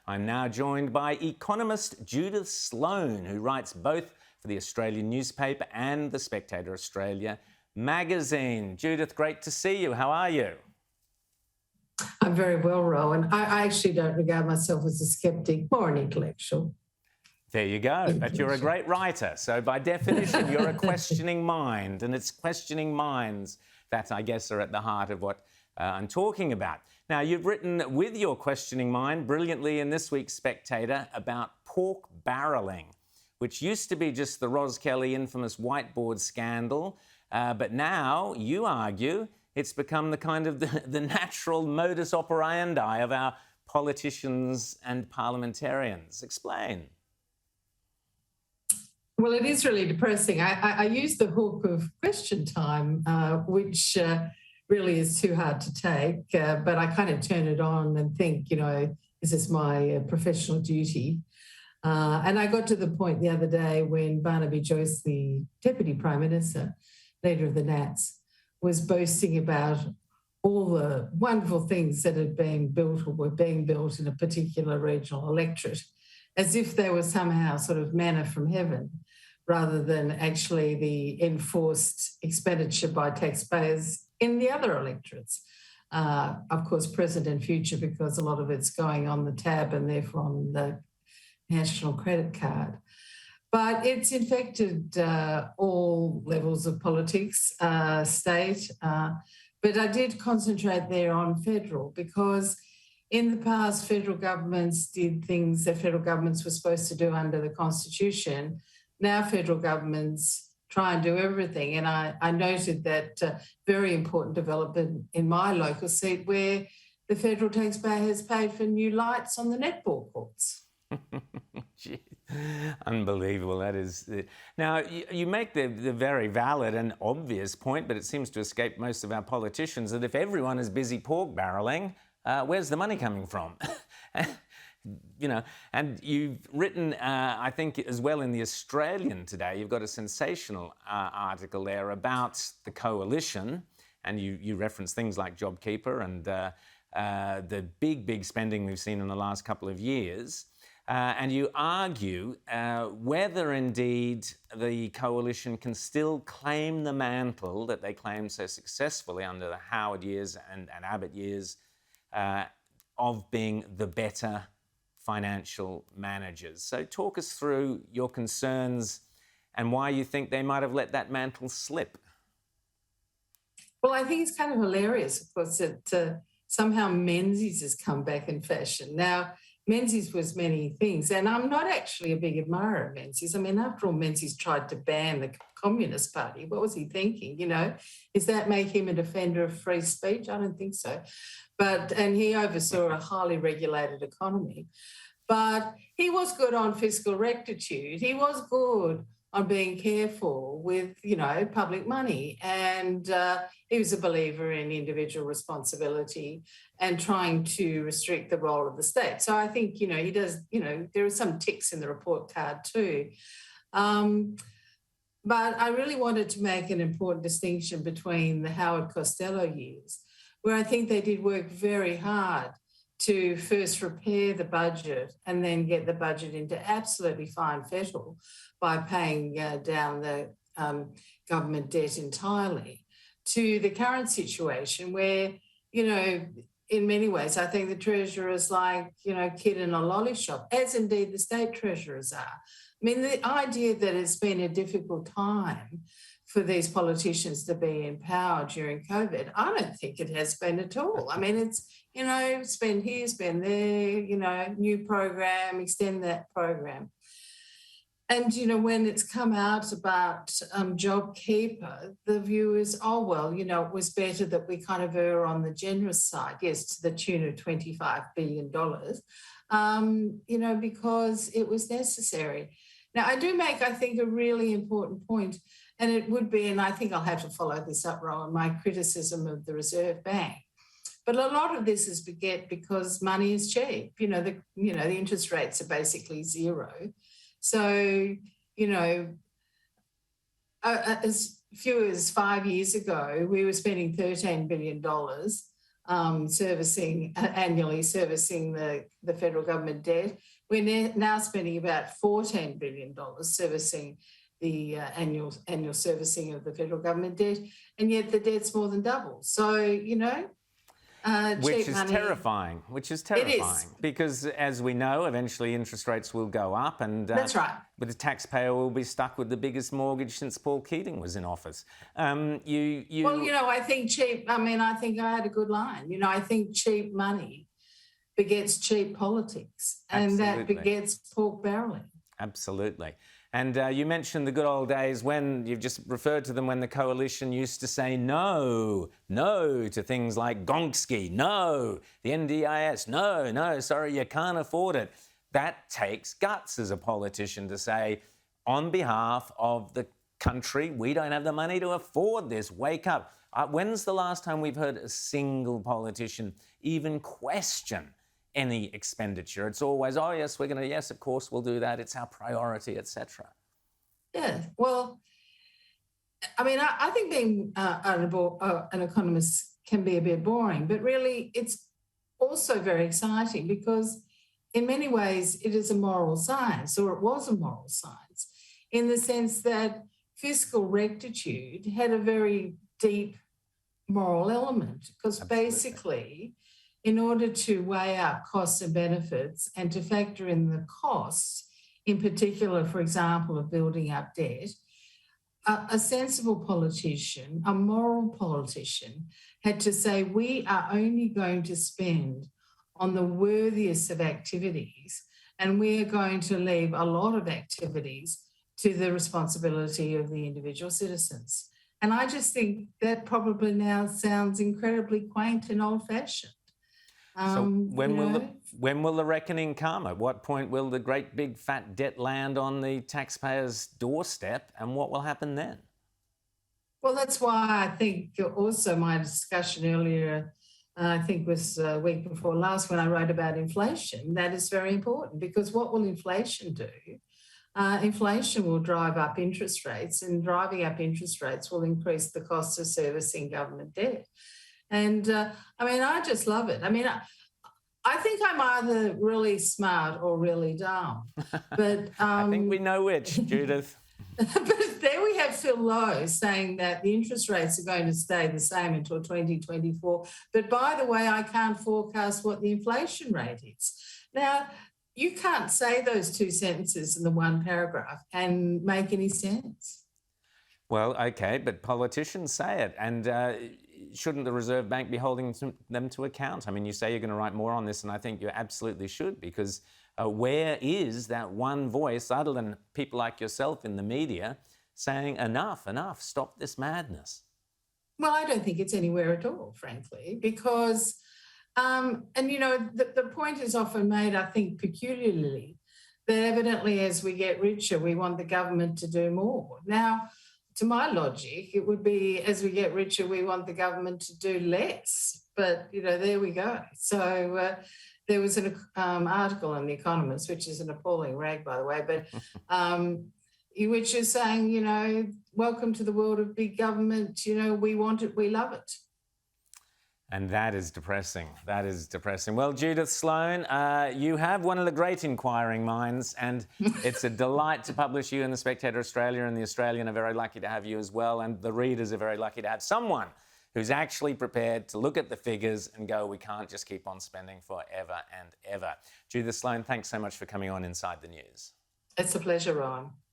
I'm now joined by economist Judith Sloan, who writes both for the Australian newspaper and the Spectator Australia magazine. Judith, great to see you. How are you? I'm very well, Rowan. I actually don't regard myself as a skeptic, more an intellectual. There you go. But you're a great writer. So by definition, you're a questioning mind. And it's questioning minds that, I guess, are at the heart of what I'm talking about. Now, you've written with your questioning mind brilliantly in this week's Spectator about pork barrelling, which used to be just the Ros Kelly infamous whiteboard scandal. But now, you argue, it's become the kind of the natural modus operandi of our politicians and parliamentarians. Explain. Well, it is really depressing. I use the hook of question time, which really is too hard to take, but I kind of turn it on and think, is this my professional duty? And I got to the point the other day when Barnaby Joyce, the Deputy Prime Minister, leader of the Nats, was boasting about all the wonderful things that had been built or were being built in a particular regional electorate, as if they were somehow sort of manna from heaven, rather than actually the enforced expenditure by taxpayers in the other electorates. Of course, present and future, because a lot of it's going on the tab and therefore on the national credit card. But it's infected all levels of politics, state. But I did concentrate there on federal, because in the past, federal governments did things that federal governments were supposed to do under the Constitution. Now federal governments try and do everything. And I noted that very important development in my local seat, where the federal taxpayer has paid for new lights on the netball courts. Gee, unbelievable, that is. Now, you make the very valid and obvious point, but it seems to escape most of our politicians, that if everyone is busy pork barrelling, where's the money coming from? And you've written, I think, as well in The Australian today, you've got a sensational article there about the coalition, and you reference things like JobKeeper and the big spending we've seen in the last couple of years. And you argue whether indeed the coalition can still claim the mantle that they claimed so successfully under the Howard years and Abbott years of being the better financial managers. So talk us through your concerns and why you think they might have let that mantle slip. Well, I think it's kind of hilarious, of course, that somehow Menzies has come back in fashion. Now, Menzies was many things, and I'm not actually a big admirer of Menzies. I mean, after all, Menzies tried to ban the Communist Party. What was he thinking, Does that make him a defender of free speech? I don't think so. And he oversaw a highly regulated economy. But he was good on fiscal rectitude. He was good on being careful with, public money. And he was a believer in individual responsibility and trying to restrict the role of the state. So I think, he does, there are some ticks in the report card too. But I really wanted to make an important distinction between the Howard Costello years, where I think they did work very hard to first repair the budget and then get the budget into absolutely fine fettle by paying down the government debt entirely, to the current situation where, in many ways, I think the Treasurer is like, kid in a lolly shop, as indeed the state treasurers are. I mean, the idea that it's been a difficult time for these politicians to be in power during COVID, I don't think it has been at all. I mean, it's, spend here, spend there, new program, extend that program. And, when it's come out about JobKeeper, the view is, it was better that we kind of err on the generous side, yes, to the tune of $25 billion, because it was necessary. Now, I do make, I think, a really important point, and it would be, and I think I'll have to follow this up, Rowan, my criticism of the Reserve Bank. But a lot of this is because money is cheap. The interest rates are basically zero. So, as few as 5 years ago, we were spending $13 billion annually servicing the federal government debt. We're now spending about $14 billion servicing the annual servicing of the federal government debt, and yet the debt's more than double. So, Which cheap is money. terrifying. Which is terrifying. Because, as we know, eventually interest rates will go up, and That's right. But the taxpayer will be stuck with the biggest mortgage since Paul Keating was in office. Well, I think I think I had a good line. I think cheap money begets cheap politics, and that begets pork barreling. Absolutely. And you mentioned the good old days when you've just referred to them, when the coalition used to say no to things like Gonski, no, the NDIS, no, sorry, you can't afford it. That takes guts as a politician to say, on behalf of the country, we don't have the money to afford this. Wake up. When's the last time we've heard a single politician even question any expenditure? It's always, oh, yes, yes, of course, we'll do that. It's our priority, etc. Yeah, well, I think being an economist can be a bit boring, but really it's also very exciting because in many ways it is a moral science, or it was a moral science, in the sense that fiscal rectitude had a very deep moral element, because basically, in order to weigh up costs and benefits and to factor in the costs, in particular, for example, of building up debt, a sensible politician, a moral politician, had to say, we are only going to spend on the worthiest of activities, and we are going to leave a lot of activities to the responsibility of the individual citizens. And I just think that probably now sounds incredibly quaint and old-fashioned. So when will the reckoning come? At what point will the great big fat debt land on the taxpayer's doorstep, and what will happen then? Well, that's why I think also my discussion earlier, I think was a week before last, when I wrote about inflation, that is very important, because what will inflation do? Inflation will drive up interest rates, and driving up interest rates will increase the cost of servicing government debt. And I just love it. I think I'm either really smart or really dumb. But I think we know which, Judith. But there we have Phil Lowe saying that the interest rates are going to stay the same until 2024. But by the way, I can't forecast what the inflation rate is. Now, you can't say those two sentences in the one paragraph and make any sense. Well, okay, but politicians say it. And shouldn't the Reserve Bank be holding them to account? You say you're going to write more on this, and I think you absolutely should, because where is that one voice, other than people like yourself in the media, saying enough, stop this madness? Well, I don't think it's anywhere at all, frankly, because, the point is often made, I think, peculiarly, that evidently as we get richer, we want the government to do more. Now, to my logic, it would be, as we get richer, we want the government to do less. But, there we go. So there was an article in The Economist, which is an appalling rag, by the way, but which is saying, welcome to the world of big government. We want it, we love it. And that is depressing. That is depressing. Well, Judith Sloan, you have one of the great inquiring minds, and it's a delight to publish you in the Spectator Australia, and the Australian are very lucky to have you as well, and the readers are very lucky to have someone who's actually prepared to look at the figures and go, we can't just keep on spending forever and ever. Judith Sloan, thanks so much for coming on Inside the News. It's a pleasure, Rowan.